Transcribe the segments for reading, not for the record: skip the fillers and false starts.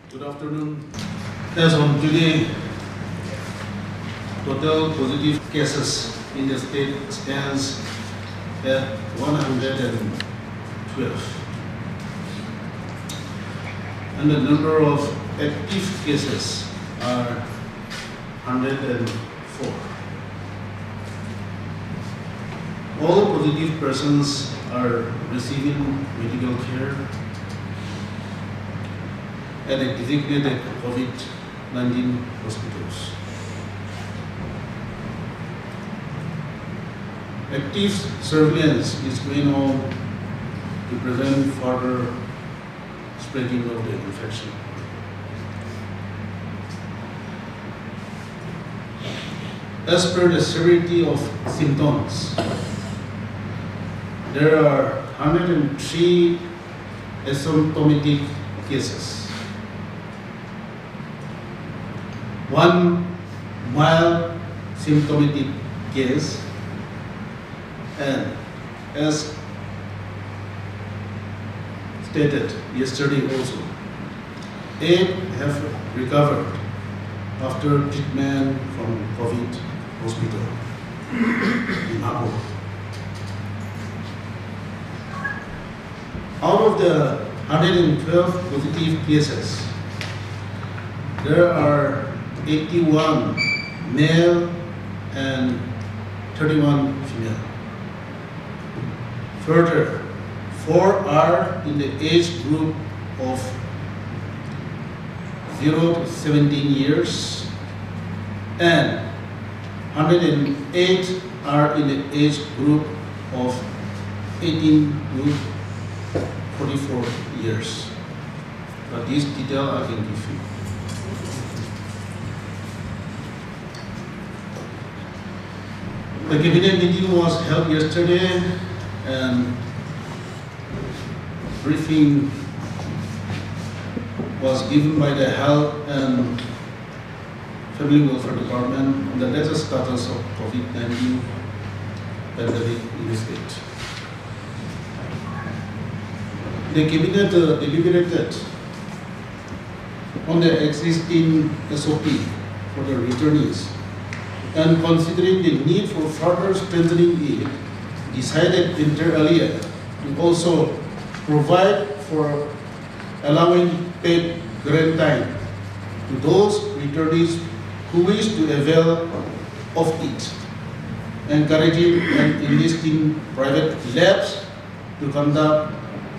Good afternoon. As on today, total positive cases in the state stands at 112. And the number of active cases are 104. All positive persons are receiving medical care at the designated COVID-19 hospitals. Active surveillance is going on to prevent further spreading of the infection. As per the severity of symptoms, there are 103 asymptomatic cases. One mild symptomatic case, and as stated yesterday also, 8 have recovered after treatment from COVID hospital in Mmhonlumo. Out of the 112 positive cases, there are 81 male and 31 female. Further, 4 are in the age group of 0 to 17 years, and 108 are in the age group of 18 to 44 years. But this detail I can give you. The cabinet meeting was held yesterday, and briefing was given by the Health and Family Welfare Department on the latest status of COVID-19 pandemic in the state. The cabinet deliberated on the existing SOP for the returnees, and considering the need for further strengthening it, decided inter alia to also provide for allowing paid quarantine to those returnees who wish to avail of it, encouraging and enlisting private labs to conduct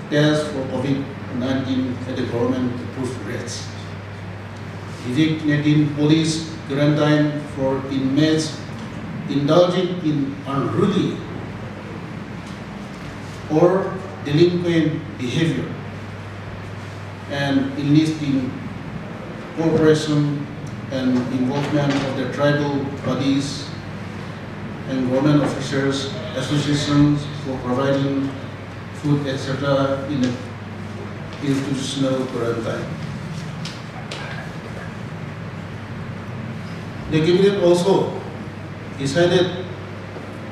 tests for COVID-19 at the government-approved rates, designating police quarantine for inmates indulging in unruly or delinquent behavior, and enlisting cooperation and involvement of the tribal bodies and government officers, associations for providing food, etc. in the institutional quarantine. The cabinet also decided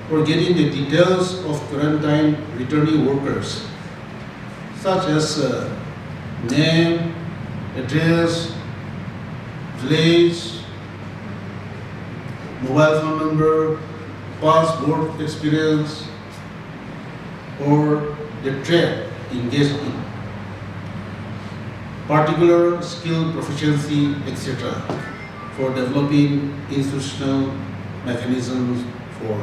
for getting the details of quarantine returning workers, such as name, address, village, mobile phone number, past work experience, or the trade engaged in, particular skill proficiency, etc., for developing institutional mechanisms for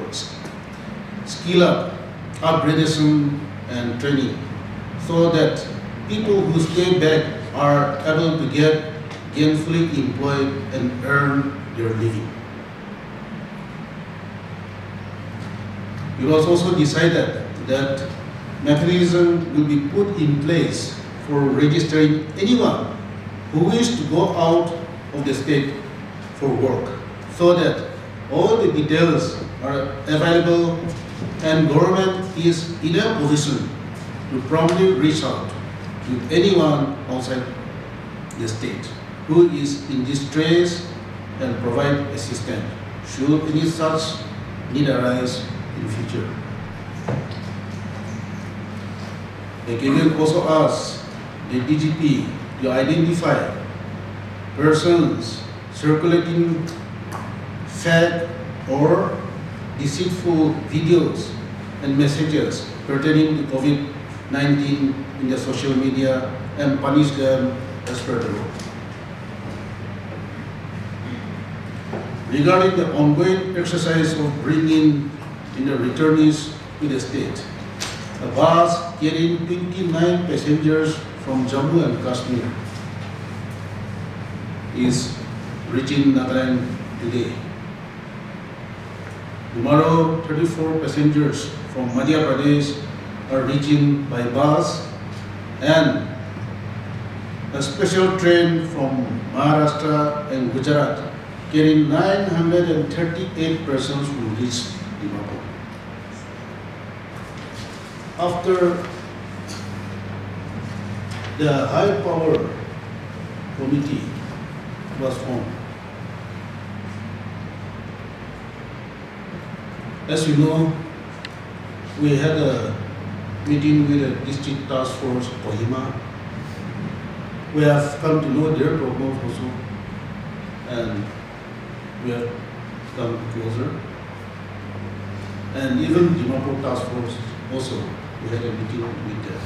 skill up, upgradation, and training, so that people who stay back are able to get gainfully employed and earn their living. It was also decided that mechanism will be put in place for registering anyone who wishes to go out of the state for work, so that all the details are available and government is in a position to promptly reach out to anyone outside the state who is in distress and provide assistance should any such need arise in future. The cabinet also asks the DGP to identify persons circulating fake or deceitful videos and messages pertaining to COVID-19 in the social media and punish them as per the law. Regarding the ongoing exercise of bringing in the returnees to the state, a bus carrying 29 passengers from Jammu and Kashmir is reaching Nagaland today. Tomorrow, 34 passengers from Madhya Pradesh are reaching by bus, and a special train from Maharashtra and Gujarat carrying 938 persons will reach Dimapur. After the high power committee was formed, as you know, we had a meeting with the district task force Kohima. We have come to know their problems also, and we have come closer. And even Dimapur task force also, we had a meeting with them.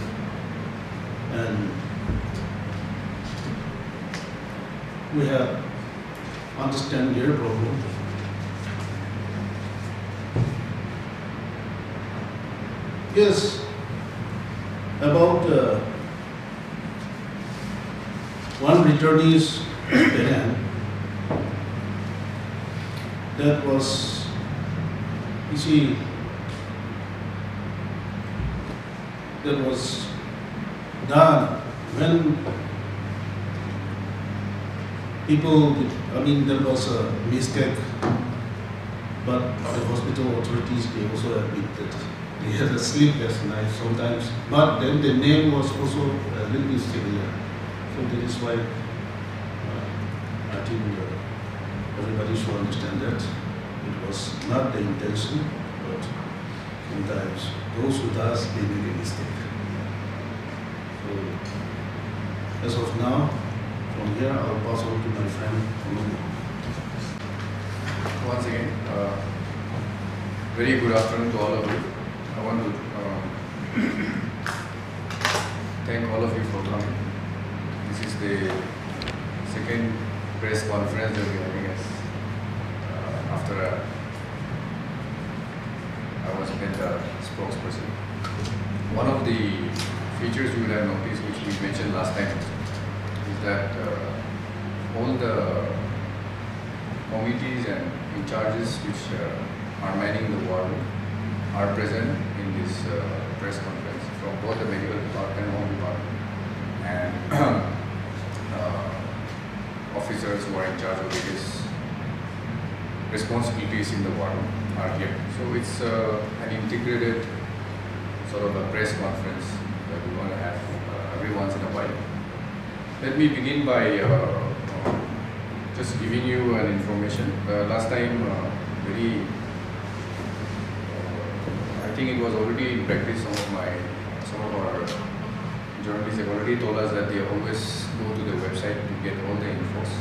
And we have understand their problem. Yes, about one returnee's Penang, that was, you see, that was done when people, there was a mistake, but the hospital authorities, they also admit that they had a sleepless night sometimes, but then the name was also a little bit similar. So that is why I think everybody should understand that it was not the intention, but sometimes those who does, they make a mistake. So as of now, from here I'll pass on to my friend Mmhonlumo. Once again, very good afternoon to all of you. I want to thank all of you for coming. This is the second press conference that we are having after I was made a spokesperson. One of the features you would have noticed, which we mentioned last time, is that all the committees and in charges which are manning the war room are present in this press conference from both the medical department and home department, and officers who are in charge of various responsibilities in the war room are here. So it's an integrated sort of a press conference that we want to have every once in a while. Let me begin by just giving you an information. Last time, I think it was already in practice. Some of our journalists have already told us that they always go to the website to get all the infos,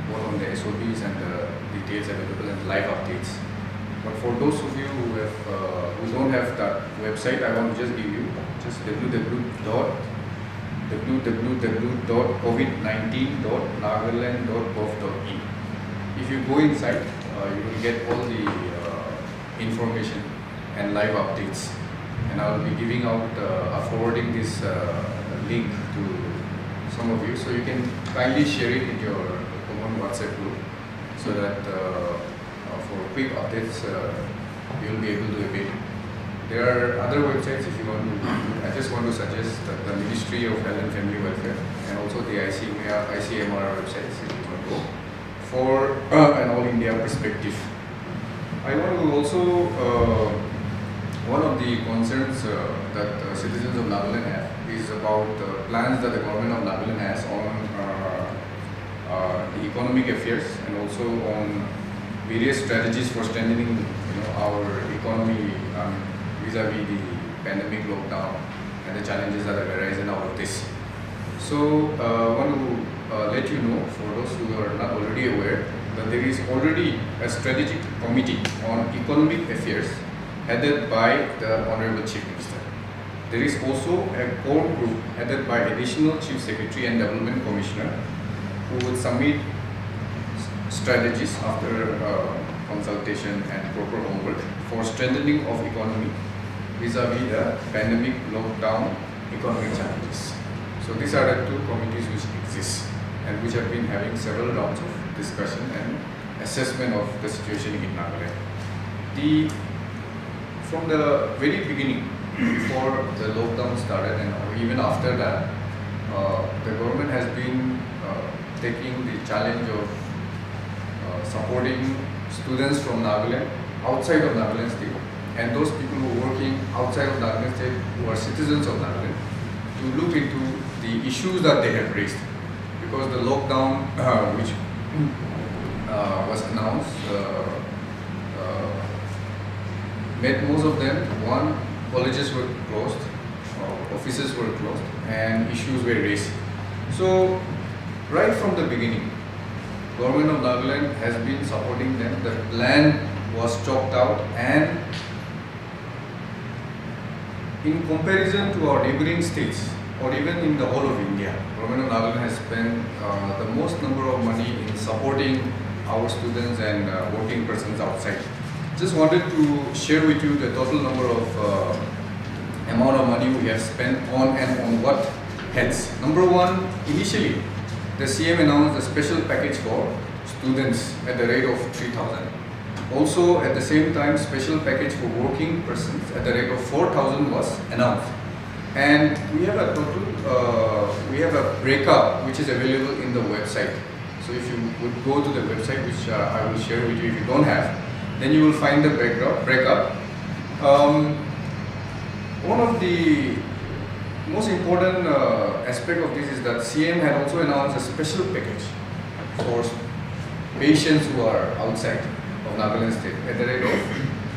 both on the SOPs and the details available and live updates. But for those of you who don't have that website, I want to just give you just www.covid19.nagaland.gov.in. If you go inside, you will get all the information and live updates. And I will be giving out, forwarding this link to some of you, so you can kindly share it in your common WhatsApp group, so that for quick updates you will be able to avail. There are other websites if you want to. I just want to suggest that the Ministry of Health and Family Welfare and also the ICMR websites if you want to go for an all India perspective. I want to also one of the concerns that citizens of Nagaland have is about plans that the government of Nagaland has on the economic affairs and also on various strategies for strengthening our economy vis-a-vis the pandemic lockdown and the challenges that have arisen out of this. So I want to let you know, for those who are not already aware, that there is already a strategic committee on economic affairs headed by the Honorable Chief Minister. There is also a core group headed by Additional Chief Secretary and Development Commissioner who would submit strategies after consultation and proper homework for strengthening of economy vis-a-vis the pandemic lockdown economic challenges. So these are the two committees which exist and which have been having several rounds of discussion and assessment of the situation in Nagaland. From the very beginning, before the lockdown started and even after that, the government has been taking the challenge of supporting students from Nagaland, outside of Nagaland state, and those people who are working outside of Nagaland state who are citizens of Nagaland, to look into the issues that they have raised. Because the lockdown which was announced made most of them, one, colleges were closed, offices were closed, and issues were raised. So, right from the beginning, government of Nagaland has been supporting them. The land was chalked out, and in comparison to our neighboring states, or even in the whole of India, government of Nagaland has spent the most number of money in supporting our students and working persons outside. Just wanted to share with you the total number of amount of money we have spent on and on what heads. Number one, initially, the CM announced a special package for students at the rate of 3,000. Also, at the same time, special package for working persons at the rate of 4,000 was announced. And we have a total, we have a breakup which is available in the website. So if you would go to the website, which I will share with you if you don't have, then you will find the breakup. One of the most important aspect of this is that CM had also announced a special package for patients who are outside of Nagaland state at the rate of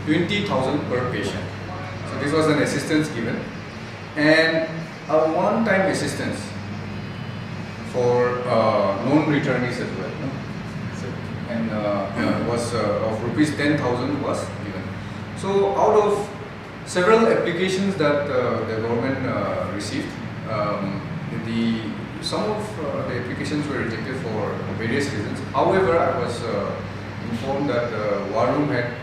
20,000 per patient. So this was an assistance given, and a one-time assistance for non-returnees as well. And was of rupees 10,000 was given. So out of several applications that the government received, some of the applications were rejected for various reasons. However, I was informed that War Room had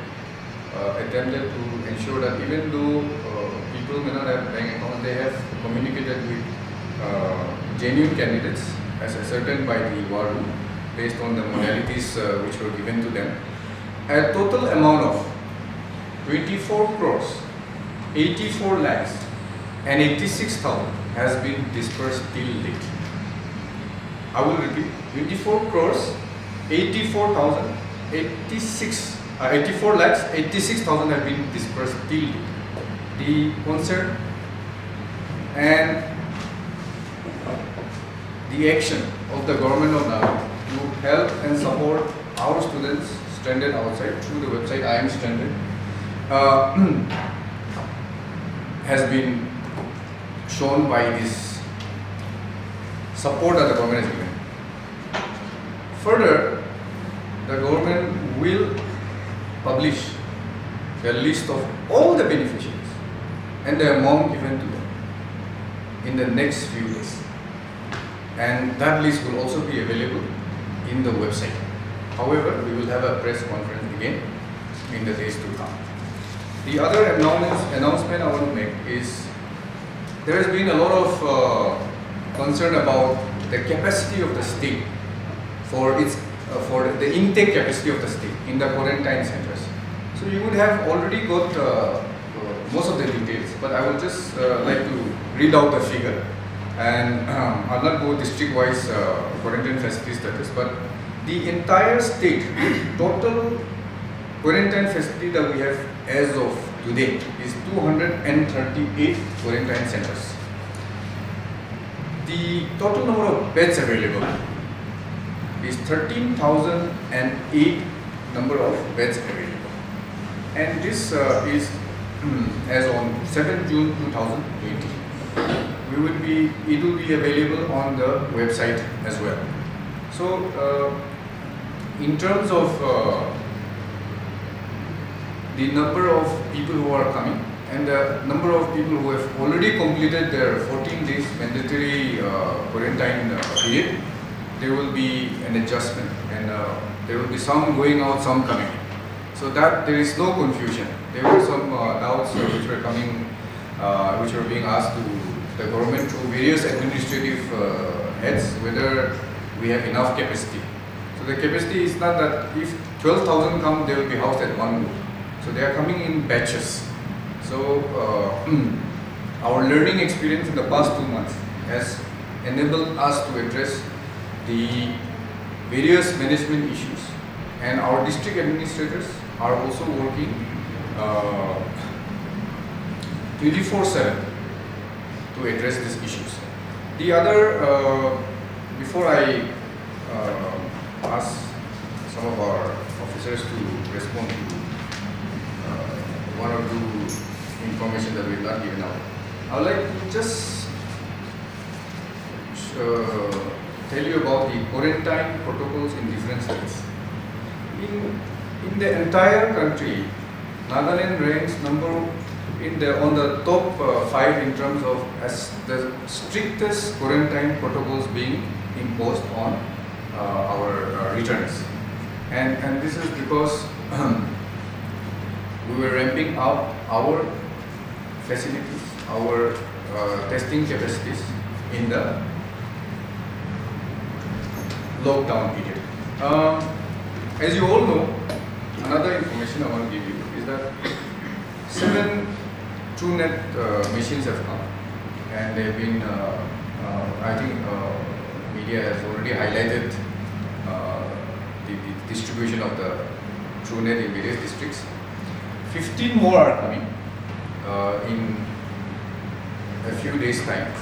attempted to ensure that even though people may not have bank accounts, they have communicated with genuine candidates as ascertained by the War Room based on the modalities which were given to them. A total amount of 24 crores, 84 lakhs and 86,000 has been dispersed till date. I will repeat, 24 crores, 84,000, 84 lakhs, 86,000 have been dispersed till date. The concern and the action of the government of Nagaland to help and support our students stranded outside through the website I Am Stranded has been shown by this support that the government has given. Further, the government will publish the list of all the beneficiaries and the amount given to them in the next few days. And that list will also be available in the website. However, we will have a press conference again in the days to come. The other announcement I want to make is there has been a lot of concern about the capacity of the state for its for the intake capacity of the state in the quarantine centers. So you would have already got most of the details, but I would just like to read out the figure. And I'll not go district-wise quarantine facility status, but the entire state, total quarantine facility that we have as of today is 238 quarantine centers. The total number of beds available is 13,008 number of beds available, and this is as on 7 June 2020. It will be available on the website as well. So in terms of the number of people who are coming and the number of people who have already completed their 14 days mandatory quarantine period, there will be an adjustment, and there will be some going out, some coming in. So that there is no confusion. There were some doubts which were coming, which were being asked to the government through various administrative heads whether we have enough capacity. So the capacity is not that if 12,000 come, they will be housed at one go. So they are coming in batches. So our learning experience in the past 2 months has enabled us to address the various management issues, and our district administrators are also working 24/7 to address these issues. The other, before I ask some of our officers to respond to one or two information that we've not given out, I would like to just tell you about the quarantine protocols in different states. In the entire country, Nagaland ranks on the top 5 in terms of as the strictest quarantine protocols being imposed on our returns, and this is because we were ramping up our facilities, our testing capacities in the lockdown period. As you all know, another information I want to give you is that 7 TrueNet machines have come, and they've been, I think media has already highlighted the distribution of the TrueNet in various districts. 15 more are coming in a few days' time.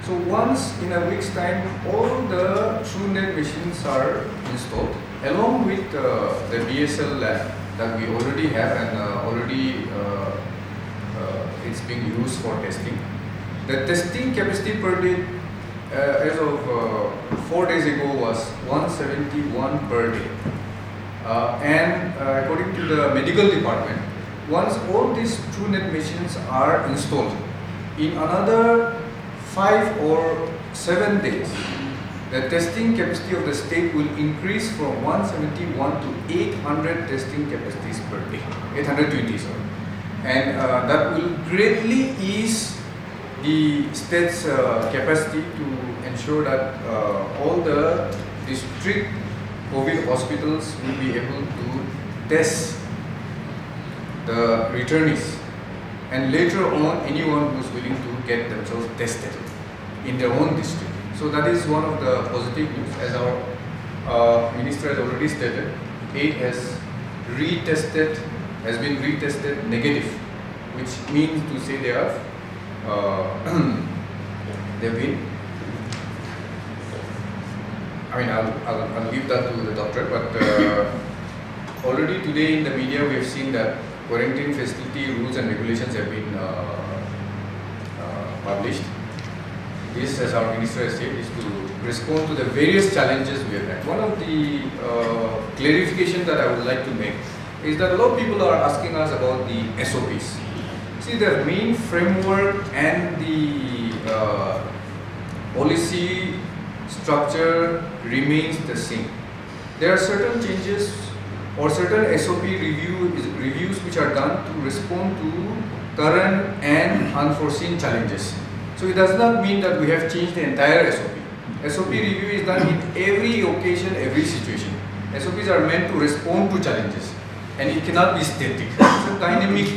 So once in a week's time, all the TrueNet machines are installed, along with the BSL lab that we already have, and already it's being used for testing. The testing capacity per day as of 4 days ago was 171 per day. And according to the medical department, once all these TrueNet machines are installed, in another 5 or 7 days, the testing capacity of the state will increase from 171 to 800 testing capacities per day, 820, sorry. And that will greatly ease the state's capacity to ensure that all the district COVID hospitals will be able to test the returnees, and later on anyone who's willing to get themselves tested in their own district. So that is one of the positive news. As our minister has already stated, 8 has been retested negative, which means to say they have they've been. I mean, I'll leave that to the doctor, but already today in the media we have seen that quarantine facility rules and regulations have been published. This, as our minister has said, is to respond to the various challenges we have had. One of the clarifications that I would like to make is that a lot of people are asking us about the SOPs. See, the main framework and the policy structure remains the same. There are certain changes or certain SOP reviews which are done to respond to current and unforeseen challenges. So it does not mean that we have changed the entire SOP. SOP review is done in every occasion, every situation. SOPs are meant to respond to challenges, and it cannot be static. It's a dynamic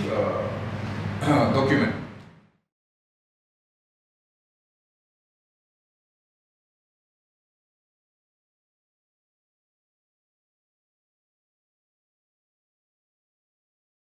document.